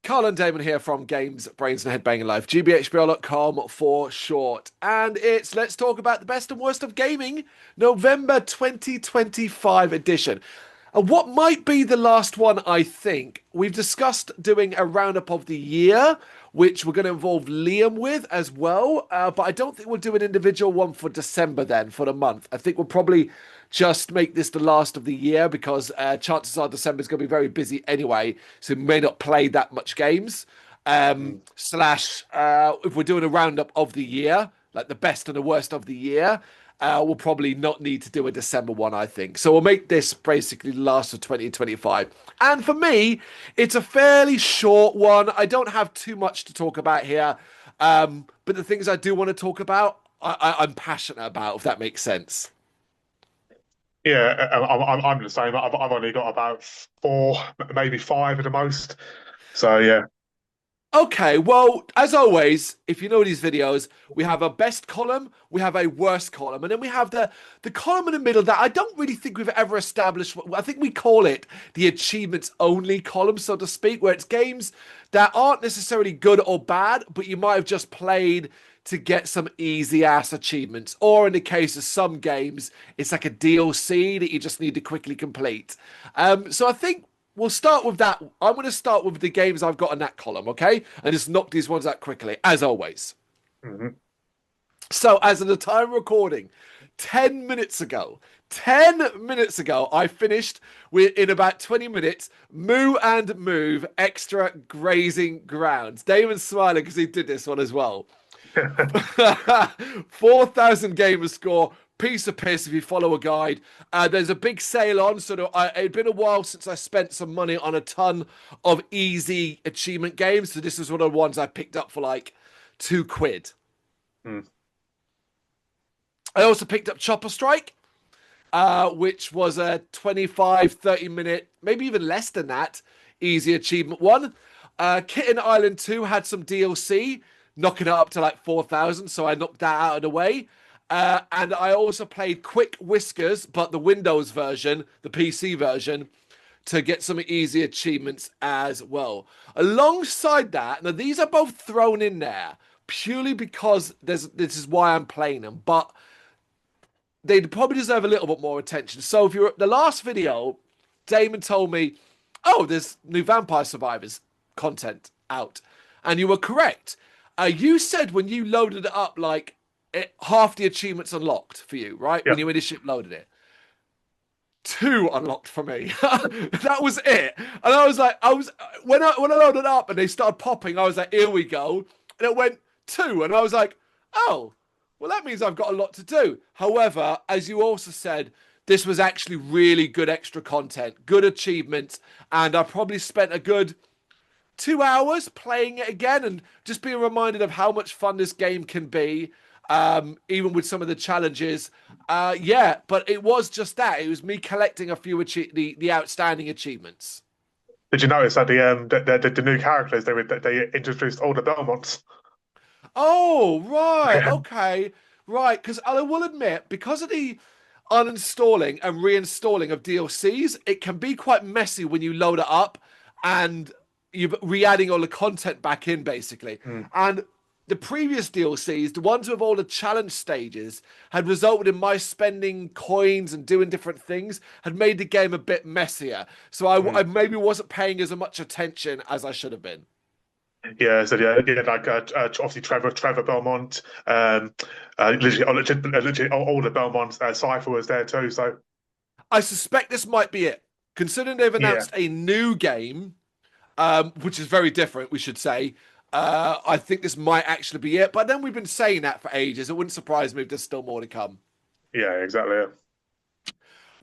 Carl and Damon here from Games, Brains and Headbanging Life, gbhblofficial for short. And it's Let's Talk About the Best and Worst of Gaming, November 2025 edition. And what might be the last one, I think, we've discussed doing a roundup of the year, which we're going to involve Liam with as well. But I don't think we'll do an individual one for December then, for the month. I think we'll probably just make this the last of the year because chances are December is going to be very busy anyway. So we may not play that much games. If we're doing a roundup of the year, like the best and the worst of the year, we'll probably not need to do a December one, I think. So we'll make this basically the last of 2025. And for me, it's a fairly short one. I don't have too much to talk about here. But the things I do want to talk about, I'm passionate about, if that makes sense. Yeah, I'm the same. I've only got about four, maybe five at the most. So yeah, Okay, well, as always, if you know these videos, we have a best column, we have a worst column, and then we have the column in the middle that I don't really think we've ever established. I think we call it the achievements only column, so to speak, where it's games that aren't necessarily good or bad, but you might have just played to get some easy ass achievements. Or in the case of some games, it's like a DLC that you just need to quickly complete. So I think we'll start with that. I'm going to start with the games I've got in that column, okay? And just knock these ones out quickly, as always. hmm So, as of the time recording, 10 minutes ago, 10 minutes ago, I finished with, in about 20 minutes, Moo and Move Extra Grazing Grounds. Damon's smiling because he did this one as well. 4,000 gamer score. Piece of piss if you follow a guide. There's a big sale on, so it'd been a while since I spent some money on a ton of easy achievement games. So this is one of the ones I picked up for like £2. Mm. I also picked up Chopper Strike, which was a 25, 30 minute, maybe even less than that, easy achievement one. Kitten Island 2 had some DLC, knocking it up to like 4,000, so I knocked that out of the way. And I also played Quick Whiskers, but the Windows version, the PC version, to get some easy achievements as well. Alongside that, now these are both thrown in there purely because this is why I'm playing them, but they probably deserve a little bit more attention. So if you're the last video, Damon told me, "Oh, there's new Vampire Survivors content out," and you were correct. You said when you loaded it up, like half the achievements unlocked for you, right? Yeah. When you initially loaded it, two unlocked for me. That was it. And I was like, when I loaded it up and they started popping, I was like, here we go. And it went two, and I was like, oh, well, that means I've got a lot to do. However, as you also said, this was actually really good extra content, good achievements, and I probably spent a good 2 hours playing it again and just being reminded of how much fun this game can be, even with some of the challenges. Yeah, but it was just that. It was me collecting a few the outstanding achievements. Did you notice that the new characters they introduced all the Belmonts? Oh, right. Yeah. Okay. Right. Because I will admit, because of the uninstalling and reinstalling of DLCs, it can be quite messy when you load it up and you're re-adding all the content back in, basically. Mm. And the previous DLCs, the ones with all the challenge stages, had resulted in my spending coins and doing different things, had made the game a bit messier. So I Mm. maybe wasn't paying as much attention as I should have been. Yeah, so yeah, like obviously Trevor Belmont, literally all the Belmonts. Cypher was there too. So I suspect this might be it. Considering they've yeah, announced a new game, which is very different, we should say. I think this might actually be it. But then we've been saying that for ages. It wouldn't surprise me if there's still more to come. yeah, exactly. Yeah.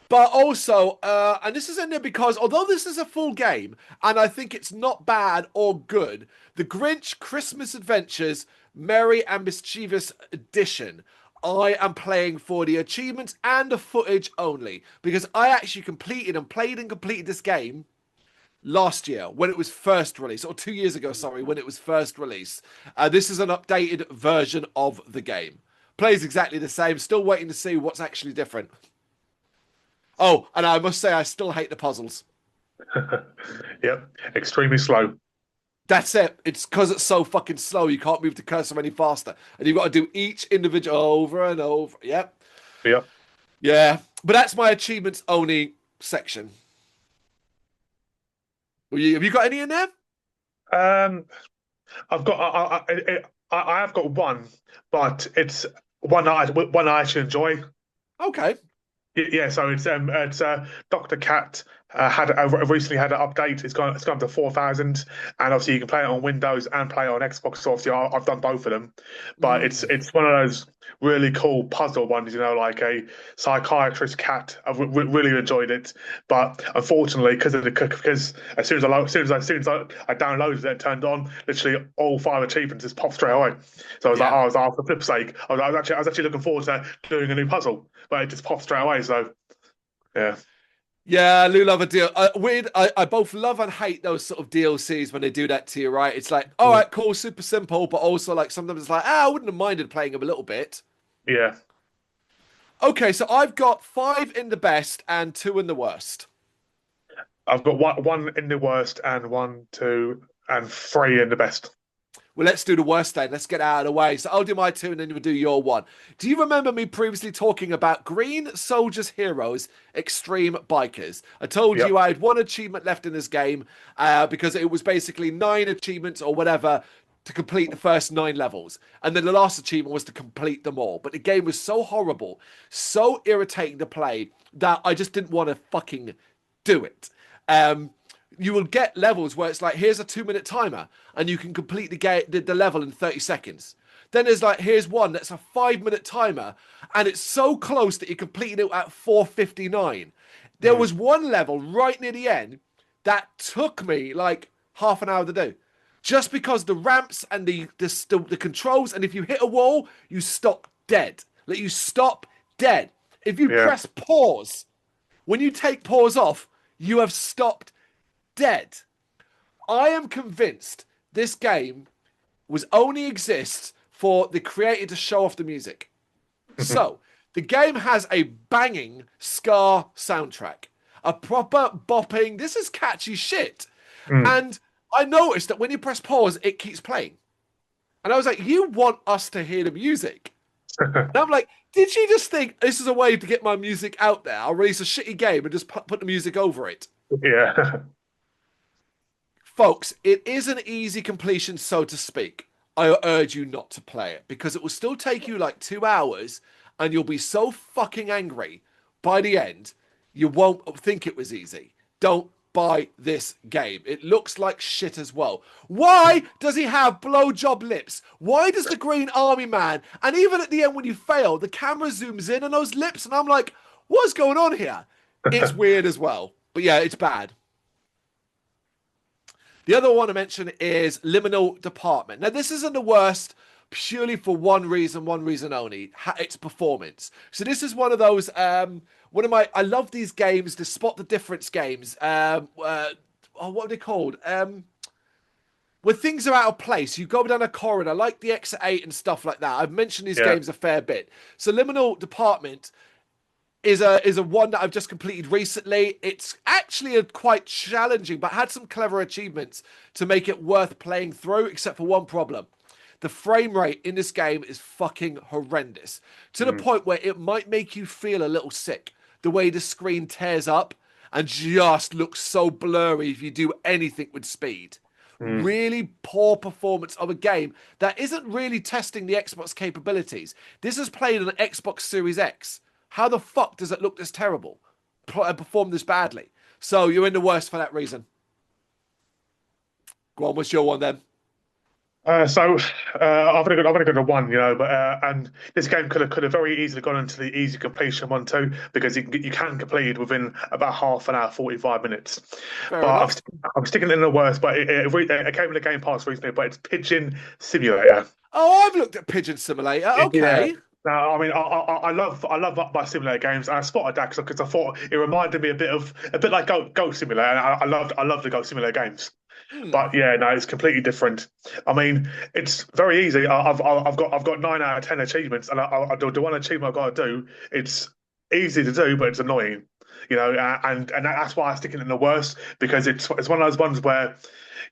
But also, and this is in there because although this is a full game, and I think it's not bad or good, the Grinch Christmas Adventures Merry and Mischievous Edition, I am playing for the achievements and the footage only because I actually completed and played and completed this game last year when it was first released, or 2 years ago, sorry, when it was first released. This is an updated version of the game. Plays exactly the same, still waiting to see what's actually different. Oh, and I must say, I still hate the puzzles. Yep, extremely slow. That's it. It's because it's so fucking slow. You can't move the cursor any faster, and you've got to do each individual over and over. Yep. Yeah. Yeah. But that's my achievements only section. Have you got any in there? Um, I've got I have got one, but it's one I actually enjoy. Okay. Yeah, so it's Dr. Cat had recently had an update. It's gone to 4,000, and obviously you can play it on Windows and play it on Xbox. So obviously I've done both of them, but Mm. it's one of those really cool puzzle ones, like a psychiatrist cat. I've really enjoyed it, but unfortunately, because as soon as I downloaded it, turned on, literally all five achievements just popped straight away. So Yeah. I was like, oh, for flip's sake, I was actually looking forward to doing a new puzzle, but it just popped straight away. So yeah, Yeah, I do love a deal. Weird. I both love and hate those sort of DLCs when they do that to you, right? It's like, all Mm. right, cool, super simple, but also like sometimes it's like, I wouldn't have minded playing them a little bit. Yeah. Okay, so I've got five in the best and two in the worst. I've got one in the worst and one, two, and three in the best. Well, let's do the worst then. Let's get out of the way. So I'll do my two and then you'll do your one. Do you remember me previously talking about Green Soldiers Heroes Extreme Bikers? I told Yep. you I had one achievement left in this game because it was basically nine achievements or whatever to complete the first nine levels. And then the last achievement was to complete them all. But the game was so horrible, so irritating to play that I just didn't want to fucking do it. Um, you will get levels where it's like, here's a 2 minute timer and you can complete the level in 30 seconds. Then there's like, here's one that's a 5 minute timer and it's so close that you're completing it at 4:59. There Mm. was one level right near the end that took me like half an hour to do just because the ramps and the controls, and if you hit a wall, you stop dead. Like you stop dead. If you Yeah. press pause, when you take pause off, you have stopped dead. I am convinced this game was only exists for the creator to show off the music. So the game has a banging ska soundtrack, a proper bopping. This is catchy shit, Mm. and I noticed that when you press pause, it keeps playing, and I was like, "You want us to hear the music?" And I'm like, "Did you just think this is a way to get my music out there? I'll release a shitty game and just put the music over it." Yeah. Folks, it is an easy completion, so to speak. I urge you not to play it because it will still take you like 2 hours and you'll be so fucking angry by the end, you won't think it was easy. Don't buy this game. It looks like shit as well. Why does he have blowjob lips? Why does the Green Army man, and even at the end when you fail, the camera zooms in on those lips and I'm like, what's going on here? It's weird as well. But yeah, it's bad. The other one I mentioned is Liminal Department. Now, this isn't the worst purely for one reason only, its performance. So this is one of those, one of my, I love these games, the spot the difference games. What are they called? Where things are out of place. You go down a corridor, like the Exit 8 and stuff like that. I've mentioned these Yeah. games a fair bit. So Liminal Department is a one that I've just completed recently. It's actually a quite challenging, but had some clever achievements to make it worth playing through, except for one problem. The frame rate in this game is fucking horrendous to the Mm. point where it might make you feel a little sick. The way the screen tears up and just looks so blurry if you do anything with speed. Mm. Really poor performance of a game that isn't really testing the Xbox capabilities. This is played on an Xbox Series X. How the fuck does it look this terrible and perform this badly? So you're in the worst for that reason. Go on, what's your one then? I've only got a one, but and this game could have very easily gone into the easy completion one too, because you can complete it within about half an hour, 45 minutes. Fair But enough. I'm sticking in the worst, but it came in the Game Pass recently, but it's Pigeon Simulator. Oh, I've looked at Pigeon Simulator. Yeah. Okay. Now, I mean, I love my simulator games, and I spotted that because I thought it reminded me a bit like Goat Simulator, and I love the Goat Simulator games. Hmm. But yeah, no, it's completely different. I mean, it's very easy. I've got 9 out of 10 achievements, and the one achievement I've got to do, it's easy to do, but it's annoying. and that's why I stick it in the worst because it's one of those ones where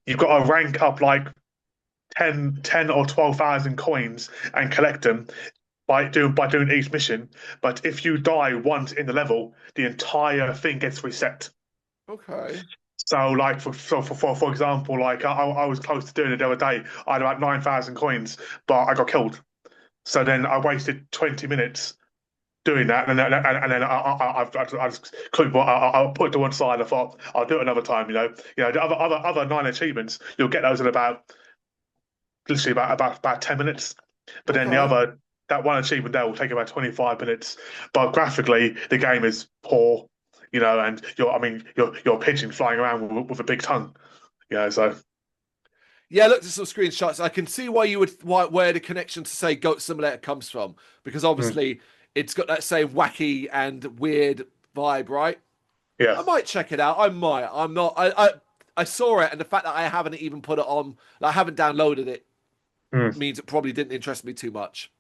you've got to rank up like 10 or 12,000 coins and collect them by doing each mission. But if you die once in the level, the entire thing gets reset. Okay. So, like for example, like I was close to doing it the other day. I had about 9,000 coins, but I got killed. So then I wasted 20 minutes doing that, and then I just couldn't. I'll put it to one side. I thought I'll do it another time. The other nine achievements you'll get those in about literally about 10 minutes. But then the Okay. other that one achievement there will take about 25 minutes. But graphically, the game is poor. And you're a pigeon flying around with a big tongue. So Yeah, I looked at some screenshots. I can see where the connection to say Goat Simulator comes from because mm, obviously it's got that same wacky and weird vibe, right? yeah. I might check it out. I might. I'm not. I saw it, and the fact that I haven't even put it on, like, I haven't downloaded it, Mm, means it probably didn't interest me too much.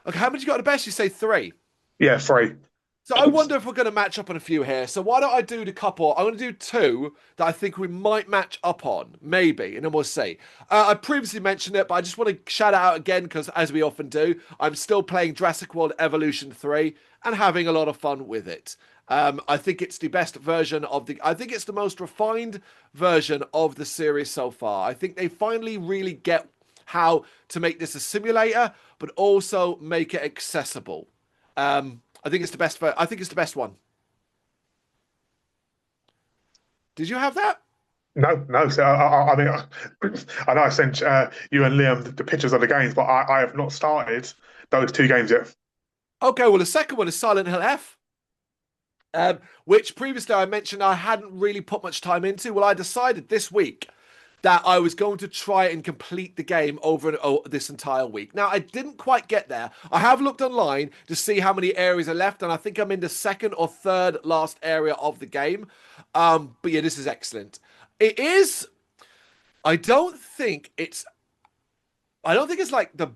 Okay, how many you got at the best? You say three. yeah, free. So I wonder if we're going to match up on a few here. So why don't I do the couple? I'm going to do two that I think we might match up on, maybe, and then we'll see. I previously mentioned it, but I just want to shout it out again because, as we often do, I'm still playing Jurassic World Evolution 3 and having a lot of fun with it. I think it's the best version of the. I think it's the most refined version of the series so far. I think they finally really get how to make this a simulator, but also make it accessible. I think it's the best. I think it's the best one. Did you have that? No, no. So I mean, I know I sent you and Liam the pictures of the games, but I have not started those two games yet. Okay, well, the second one is Silent Hill F, which previously I mentioned I hadn't really put much time into. Well, I decided this week that I was going to try and complete the game this entire week. Now, I didn't quite get there. I have looked online to see how many areas are left, and I think I'm in the second or third last area of the game. But yeah, this is excellent. It is. I don't think it's. I don't think it's like the.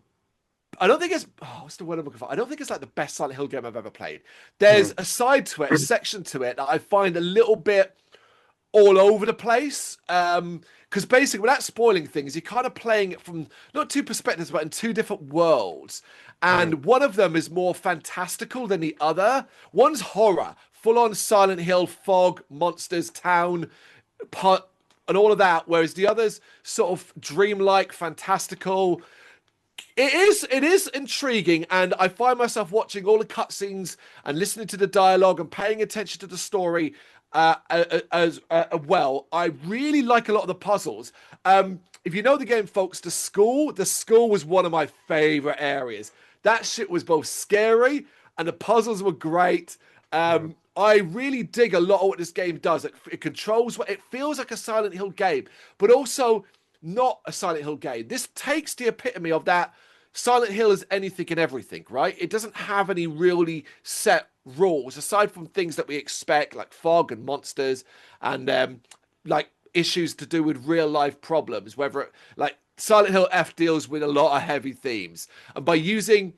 I don't think it's. Oh, what's the word I'm looking for? I don't think it's like the best Silent Hill game I've ever played. There's Mm, a side to it, a section to it that I find a little bit all over the place. Because basically, without spoiling things, you're kind of playing it from not two perspectives, but in two different worlds. mm, And one of them is more fantastical than the other. One's horror, full on Silent Hill, fog, monsters, town, pot, and all of that. Whereas the other's sort of dreamlike, fantastical. It is intriguing, and I find myself watching all the cutscenes and listening to the dialogue and paying attention to the story as well. I really like a lot of the puzzles. If you know the game, folks, the school was one of my favorite areas. That shit was both scary and the puzzles were great. mm, I really dig a lot of what this game does. It controls what it feels like a Silent Hill game, but also not a Silent Hill game. This takes the epitome of that. Silent Hill is anything and everything, right? It doesn't have any really set rules aside from things that we expect, like fog and monsters, and like issues to do with real life problems. Like Silent Hill F deals with a lot of heavy themes, and by using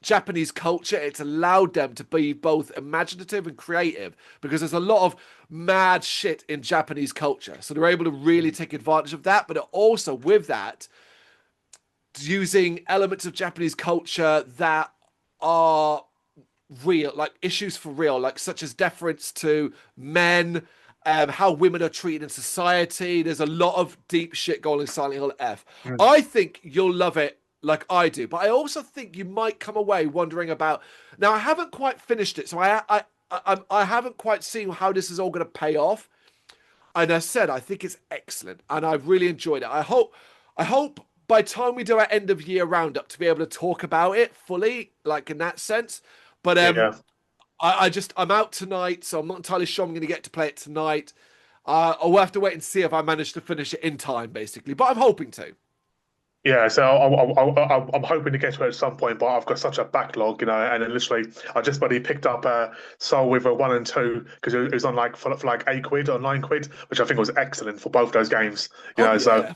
Japanese culture, it's allowed them to be both imaginative and creative because there's a lot of mad shit in Japanese culture. So they're able to really take advantage of that, but also with that, using elements of Japanese culture that are real, like issues for real, like such as deference to men, how women are treated in society. There's a lot of deep shit going on in Silent Hill F. mm. I think you'll love it like I do, but I also think you might come away wondering about. Now, I haven't quite finished it, so I haven't quite seen how this is all going to pay off. And I said, I think it's excellent, and I've really enjoyed it. I hope by the time we do our end of year roundup to be able to talk about it fully, like in that sense. But Yeah. I'm out tonight, so I'm not entirely sure I'm going to get to play it tonight. I'll have to wait and see if I manage to finish it in time, basically. But I'm hoping to. Yeah, so I'm hoping to get to it at some point, but I've got such a backlog, and then literally I just bloody picked up Soul River 1 and 2 because it was on like for like £8 or £9, which I think was excellent for both those games, Oh so yeah.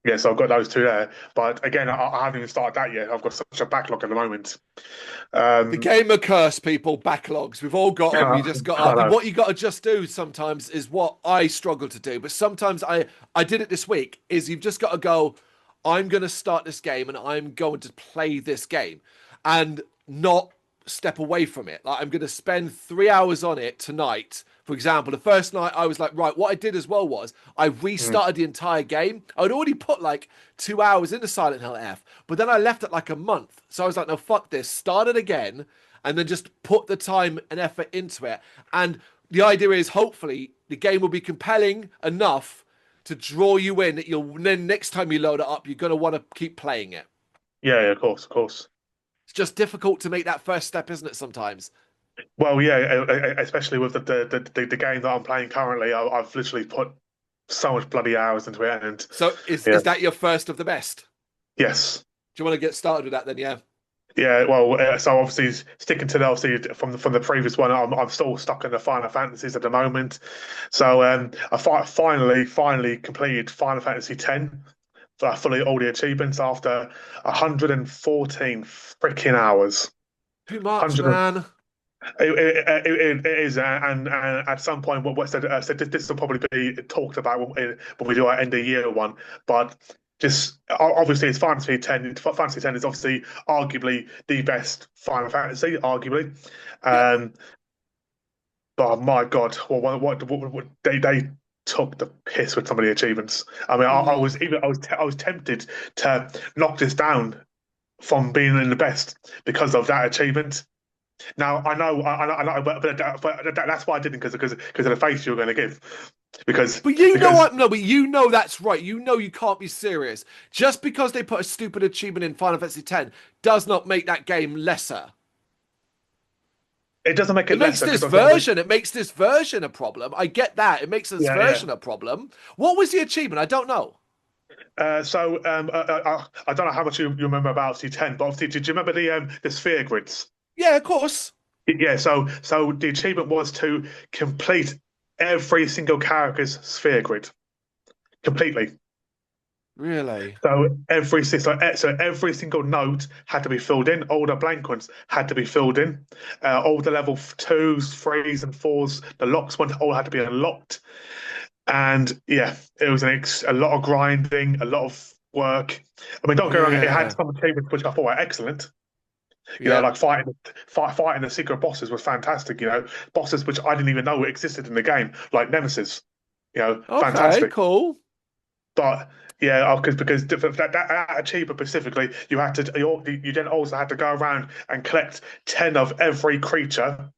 Yeah, so I've got those two there. But again, I haven't even started that yet. I've got such a backlog at the moment. The Um, gamer curse, people, backlogs. We've all got them. You just I got to, know. what you got to just do sometimes is what I struggle to do. But sometimes I did it this week. Is you've just got to go. I'm going to start this game and I'm going to play this game, and not step away from it. Like I'm going to spend 3 hours on it tonight. For example, the first night I was like, right, what I did as well was I Mm, restarted the entire game. I'd already put like 2 hours into Silent Hill F, but then I left it like a month. So I was like, no, fuck this. Start it again and then just put the time and effort into it. And the idea is hopefully the game will be compelling enough to draw you in that you'll then next time you load it up, you're going to want to keep playing it. yeah, yeah, of course, of course. It's just difficult to make that first step, isn't it, sometimes? Well, yeah, especially with the game that I'm playing currently, I've literally put so much bloody hours into it, and So is yeah, is that your first of the best? yes, Do you want to get started with that then? Yeah. yeah. Well, so obviously sticking to the obviously from the previous one, I'm still stuck in the Final Fantasies at the moment. So I finally completed Final Fantasy X. Fully all the achievements after 114 freaking hours. Too much, 100, man. it is, and at some point, what said this will probably be talked about when we do our end of year one. But just obviously, it's Fantasy Ten. Fantasy Ten is obviously arguably the best Final Fantasy, arguably. Yep. Um, but my God, what they took the piss with some of the achievements. I mean, Mm. I was tempted to knock this down from being in the best because of that achievement. Now I know, but that's why I didn't because of the face you were going to give, because But you know because what? No, but you know that's right. You know you can't be serious. Just because they put a stupid achievement in Final Fantasy X does not make that game lesser. it doesn't make It it makes lesser this because obviously version. It makes this version a problem. I get that. It makes this yeah yeah. version a problem. What was the achievement? I don't know. I don't know how much you remember about C10, but obviously did you remember the sphere grids? Yeah, of course. Yeah, so the achievement was to complete every single character's sphere grid completely. Really? So every single note had to be filled in. All the blank ones had to be filled in. All the level twos, threes, and fours, the locks one all had to be unlocked. And yeah, it was a lot of grinding, a lot of work. I mean, don't get me wrong, it had Yeah. some achievements which I thought were excellent. You know, Yeah. like fighting the secret bosses was fantastic. You know, bosses which I didn't even know existed in the game, like Nemesis. You know, Okay, fantastic. cool. But yeah, because that achievement specifically, you then also had to go around and collect 10 of every creature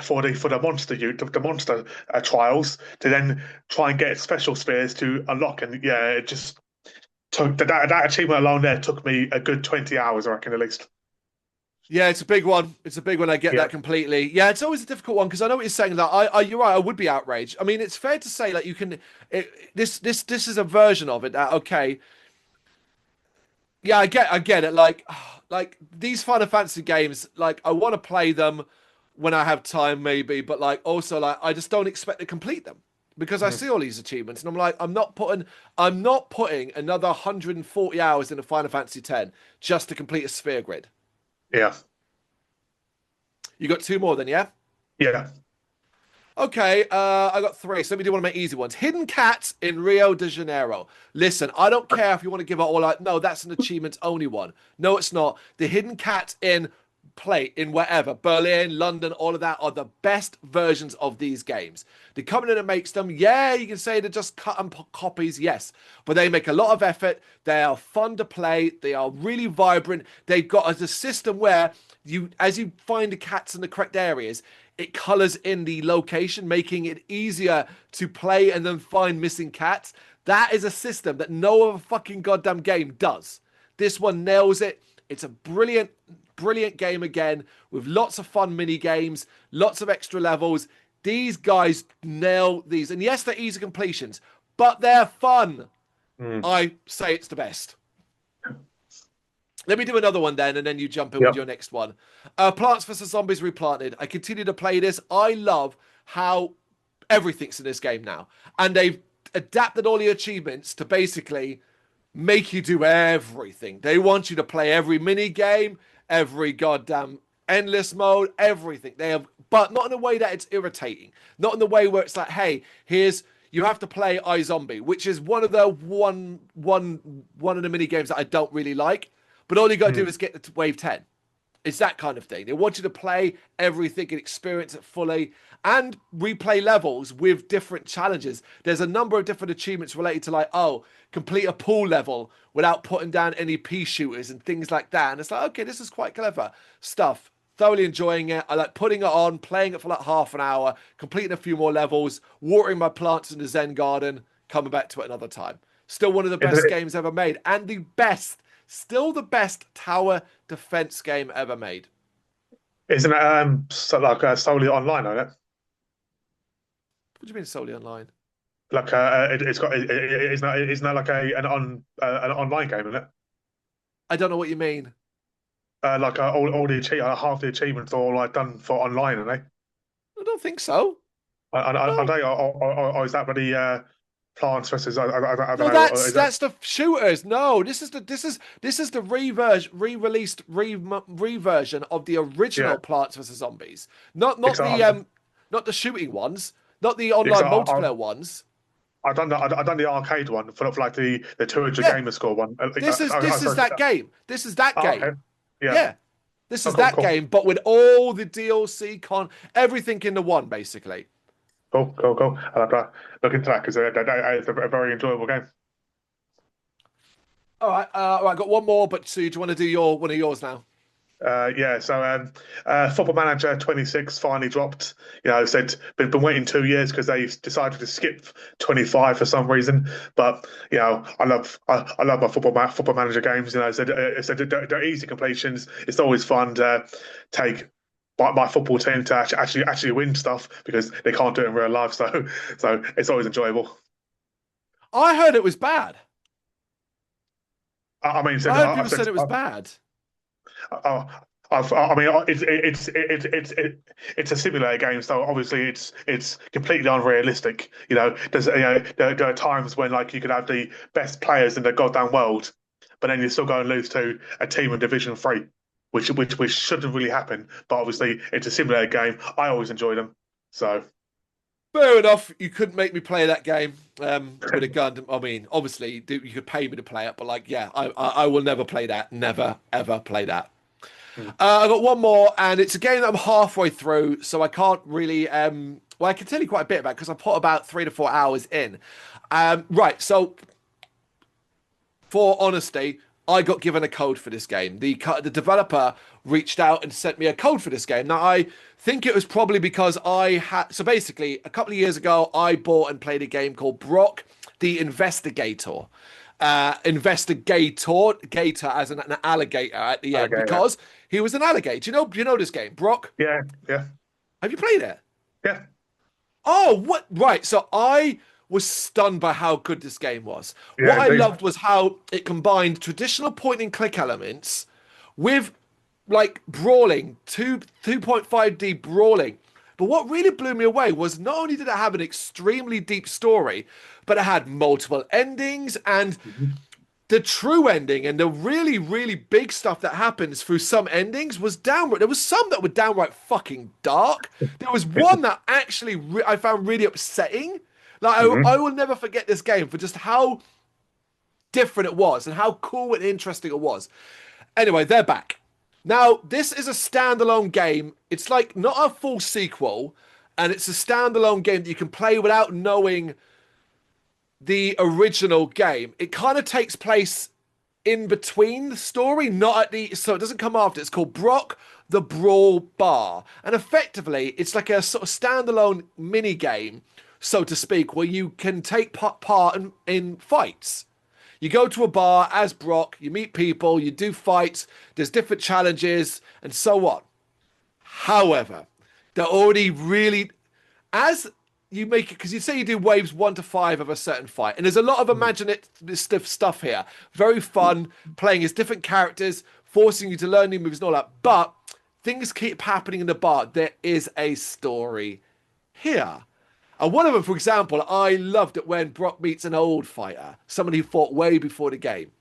for the monster the monster trials to then try and get special spheres to unlock. And yeah, it just took that achievement alone there took me a good 20 hours, I reckon, at least. Yeah, it's a big one. It's a big one. I get Yeah. that completely. Yeah, it's always a difficult one because I know what you're saying. That you're right. I would be outraged. I mean, it's fair to say like you can. This is a version of it. That okay. Yeah, I get it. Like these Final Fantasy games, like I want to play them when I have time, maybe, but like also like I just don't expect to complete them because I Mhm. see all these achievements and I'm like, I'm not putting another 140 hours into Final Fantasy X just to complete a sphere grid. Yeah. You got two more then, yeah? Yeah. Okay, I got three. So let me do one of my easy ones. Hidden Cat in Rio de Janeiro. Listen, I don't care if you want to give it all like, no, that's an achievement only one. No, it's not. The Hidden Cat in play in wherever, Berlin, London, all of that are the best versions of these games. The company that makes them, yeah, you can say they're just cut and copies, yes, but they make a lot of effort. They are fun to play. They are really vibrant. They've got a system where as you find the cats in the correct areas, it colors in the location, making it easier to play and then find missing cats. That is a system that no other fucking goddamn game does. This one nails it. It's a brilliant game again with lots of fun mini games, lots of extra levels. These guys nail these. And yes, they're easy completions, but they're fun. Mm. I say it's the best. Let me do another one then, and then you jump in with Yep. your next one. Plants vs. Zombies Replanted. I continue to play this. I love how everything's in this game now. And they've adapted all the achievements to basically make you do everything. They want you to play every mini game, every goddamn endless mode, everything. They have, but not in a way that it's irritating. Not in the way where it's like, hey, here's you have to play iZombie, which is one of the one of the mini games that I don't really like. But all you got to do Mm. is get to wave 10. It's that kind of thing. They want you to play everything and experience it fully and replay levels with different challenges. There's a number of different achievements related to like, oh, complete a pool level without putting down any pea shooters and things like that. And it's like, okay, this is quite clever stuff. Thoroughly enjoying it. I like putting it on, playing it for like half an hour, completing a few more levels, watering my plants in the Zen garden, coming back to it another time. Still one of the Is best it, games ever made and the best, still the best tower defense game ever made. isn't it solely online on it? What do you mean solely online? Like it's got isn't that like an online game, isn't it? I don't know what you mean. Like all the half the achievements are all like done for online, are they? I don't think so. Are No. they or is that really Plants versus I don't No, know? Is that that's the shooters. No, this is the re-released reversion of the yeah? original Plants vs Zombies. Not Because not the not the shooting ones, not the because online multiplayer ones. I done the arcade one for like the 200 Yeah, gamer score one. this is that game. This is that Oh, okay. game. Yeah. Yeah, this Oh, is cool, that cool, game, but with all the DLC everything in the one basically. cool. I'll have to look into that because it's a very enjoyable game. All right, I got one more, but so do you want to do your one of yours now? Yeah, so Football Manager 26 finally dropped. Said been waiting 2 years because they decided to skip 25 for some reason. But I love my Football Manager games. Said they're easy completions. It's always fun to take my football team to actually win stuff because they can't do it in real life. So it's always enjoyable. I heard it was bad. I mean, I heard I've people said said it was bad. Oh, I mean, it's a simulator game, so obviously it's completely unrealistic. There are times when like you could have the best players in the goddamn world, but then you still go and lose to a team in Division Three, which shouldn't really happen. But obviously, it's a simulator game. I always enjoy them. So Fair enough. You couldn't make me play that game with a gun. I mean, obviously, you could pay me to play it, but like, yeah, I will never play that. Never, ever play that. mm, I got one more, and it's a game that I'm halfway through, so I can't really. Well, I can tell you quite a bit about because I put about 3 to 4 hours in. Right, so for honesty, I got given a code for this game. The developer reached out and sent me a code for this game. Now, I think it was probably because I had. So basically, a couple of years ago, I bought and played a game called Brock the Investigator. Gator as an alligator at the end okay, yeah, because he was an alligator. Do you know this game, Brock? yeah, yeah, Have you played it? yeah, Oh, what? Right. So I was stunned by how good this game was. What yeah, I indeed. loved was how it combined traditional point and click elements with like brawling, 2.5D brawling. But what really blew me away was not only did it have an extremely deep story, but it had multiple endings and Mhm. the true ending and the really, really big stuff that happens through some endings was downright. There was some that were downright fucking dark. There was one that actually I found really upsetting. Like I Mhm. will never forget this game for just how different it was and how cool and interesting it was. Anyway, they're back. Now, this is a standalone game. It's like not a full sequel, and it's a standalone game that you can play without knowing the original game. It kind of takes place in between the story, not at the so it doesn't come after. It's called Brock the Brawl Bar, and effectively, it's like a sort of standalone mini game, so to speak, where you can take part in fights. You go to a bar as Brock, you meet people, you do fights, there's different challenges, and so on. However, they're already really as you make it because you say you do waves 1 to 5 of a certain fight, and there's a lot of imaginative stuff here. Very fun playing as different characters, forcing you to learn new moves and all that. But things keep happening in the bar. There is a story here. And one of them, for example, I loved it when Brock meets an old fighter, someone he fought way before the game.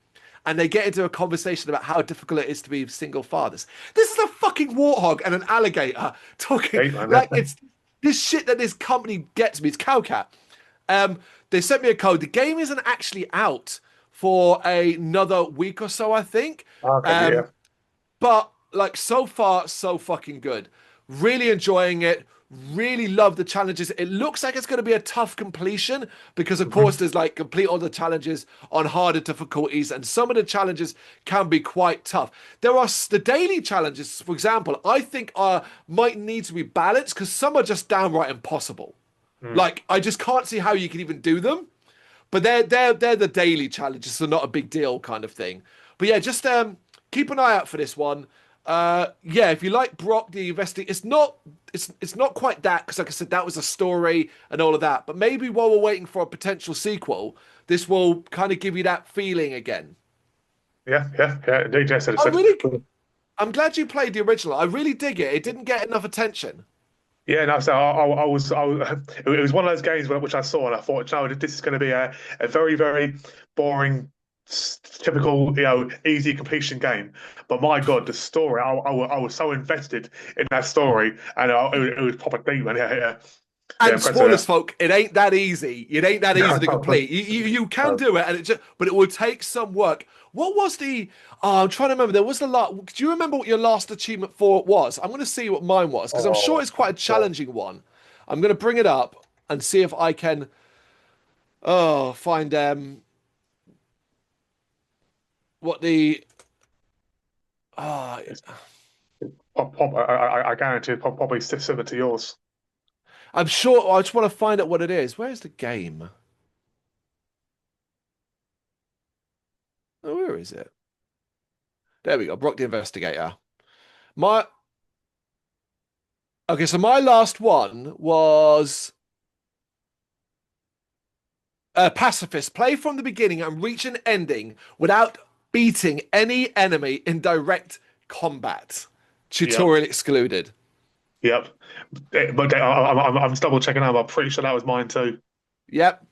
And they get into a conversation about how difficult it is to be single fathers. This is a fucking warthog and an alligator talking Hey, man, like it's this shit that this company gets me. It's Cowcat. They sent me a code. The game isn't actually out for another week or so, I think. okay, yeah. Um, but like so far, so fucking good. Really enjoying it. Really love the challenges. It looks like it's going to be a tough completion because, of course, Mhm. there's like complete all the challenges on harder difficulties, and some of the challenges can be quite tough. There are the daily challenges, for example, I think might need to be balanced because some are just downright impossible. Mm. Like I just can't see how you can even do them. But they're the daily challenges, so not a big deal kind of thing. But yeah, just keep an eye out for this one. Yeah, if you like Brock the investing, it's not quite that because like I said, that was a story and all of that. But maybe while we're waiting for a potential sequel, this will kind of give you that feeling again. Yeah, yeah, yeah. Indeed, yes, I really, I'm glad you played the original. I really dig it. It didn't get enough attention. yeah. No, so it was one of those games which I saw and I thought, no, this is going to be a very, very boring, typical, easy completion game. But my God, the story, I was so invested in that story, and it was proper deep, man. Yeah, yeah, yeah. And Impressive. spoilers, folk, it ain't that easy. It ain't that easy to Yeah. complete. You can do it, and it just, but it will take some work. What was the? Oh, I'm trying to remember. There was the last. Do you remember what your last achievement for it was? I'm going to see what mine was because I'm sure Oh, it's quite a God. challenging one. I'm going to bring it up and see if I can. Oh, find what the. Oh, It's I guarantee it's probably similar to yours. I'm sure. I just want to find out what it is. Where's the game? Oh, where is it? There we go. Brock the Investigator. My Okay, so my last one was pacifist. Play from the beginning and reach an ending without beating any enemy in direct combat. Yep, Tutorial excluded. yep. But I'm just double checking out. I'm pretty sure that was mine too. Yep.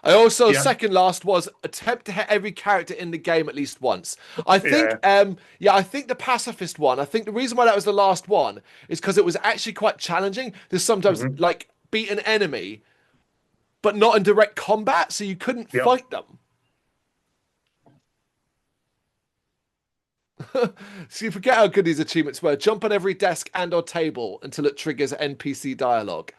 I also Yeah, second last was attempt to hit every character in the game at least once. I think yeah. yeah, I think the pacifist one, I think the reason why that was the last one is because it was actually quite challenging. There's sometimes Hmm. like beat an enemy but not in direct combat, so you couldn't Yep. fight them. So you forget how good these achievements were. Jump on every desk and or table until it triggers NPC dialogue.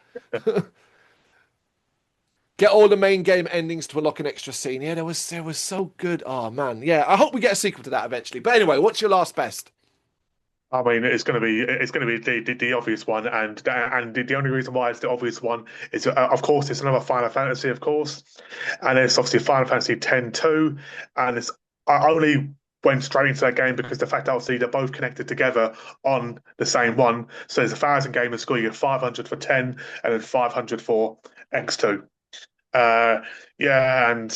Get all the main game endings to unlock an extra scene. Yeah, there was so good. Oh man, yeah. I hope we get a sequel to that eventually. But anyway, what's your last best? I mean, it's going to be the obvious one, and the only reason why it's the obvious one is, of course, it's another Final Fantasy, of course, and it's obviously Final Fantasy X-2, and I only went straight into that game because the fact that obviously they're both connected together on the same one. So there's 1,000 gamers score, you get 500 for 10, and then 500 for X2. Uh, yeah, and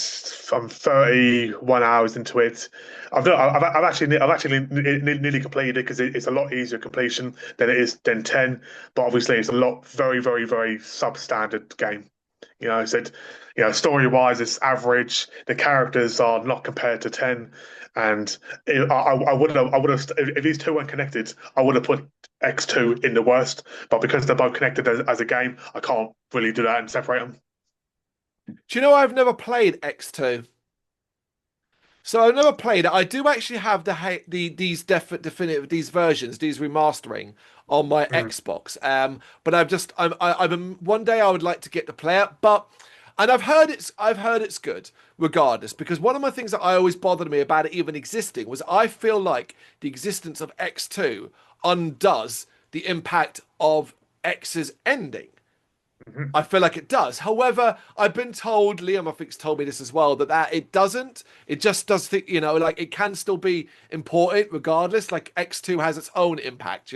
I'm 31 hours into it. I've actually nearly completed it because it's a lot easier completion than it is than 10. But obviously, it's a lot very, very, very substandard game. I said, story wise, it's average. The characters are not compared to 10, and I would have if these two weren't connected, I would have put X2 in the worst. But because they're both connected as a game, I can't really do that and separate them. Do you know I've never played X2? So I've never played it. I do actually have these definitive these versions, these remastering on my Mm. Xbox. But I'm one day I would like to get to play it, but and I've heard it's good regardless because one of my things that I always bothered me about it even existing was I feel like the existence of X2 undoes the impact of X's ending. Mhm. I feel like it does. However, I've been told, Liam, I think's told me this as well, that it doesn't. It just does think, like it can still be important regardless. Like X2 has its own impact.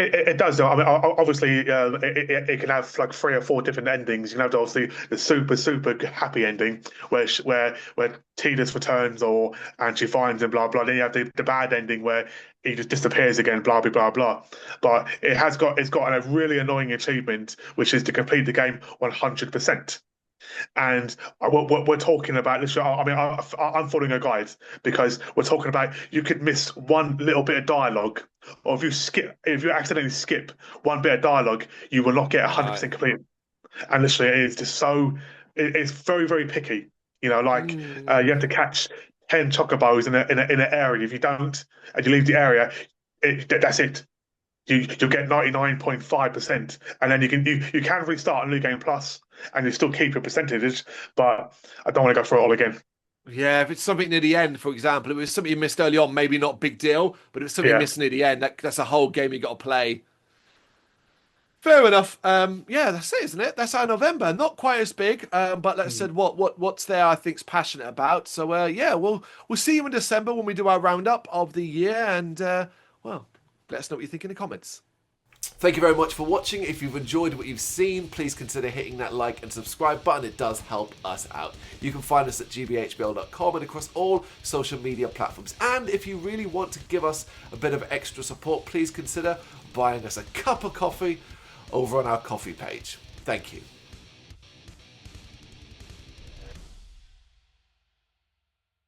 It does. Though. I mean, obviously, it can have like 3 or 4 different endings. You can have obviously the super happy ending where Tidus returns or and she finds him, blah blah. Then you have the bad ending where he just disappears again, blah blah blah blah. But it's got a really annoying achievement, which is to complete the game 100%. And we're talking about this. I mean, I'm following a guide because we're talking about you could miss one little bit of dialogue, or if you accidentally skip one bit of dialogue, you will not get Right. 100% complete. And literally, it is just so. It's very very picky. Like you have to Mm. catch 10 chocobos in an area. If you don't, and you leave the area, that's it. You'll get 99.5%, and then you can restart a new game plus, and you still keep your percentage. But I don't want to go through it all again. Yeah, if it's something near the end, for example, it was something you missed early on, maybe not big deal, but if it's something you Yeah. missed near the end, that's a whole game you got to play. Fair enough. Yeah, that's it, isn't it? That's our November. Not quite as big, but let's said what's there. I think's passionate about. So yeah, we'll see you in December when we do our roundup of the year, and well, let us know what you think in the comments. Thank you very much for watching. If you've enjoyed what you've seen, please consider hitting that like and subscribe button. It does help us out. You can find us at gbhbl.com and across all social media platforms. And if you really want to give us a bit of extra support, please consider buying us a cup of coffee over on our coffee page. Thank you.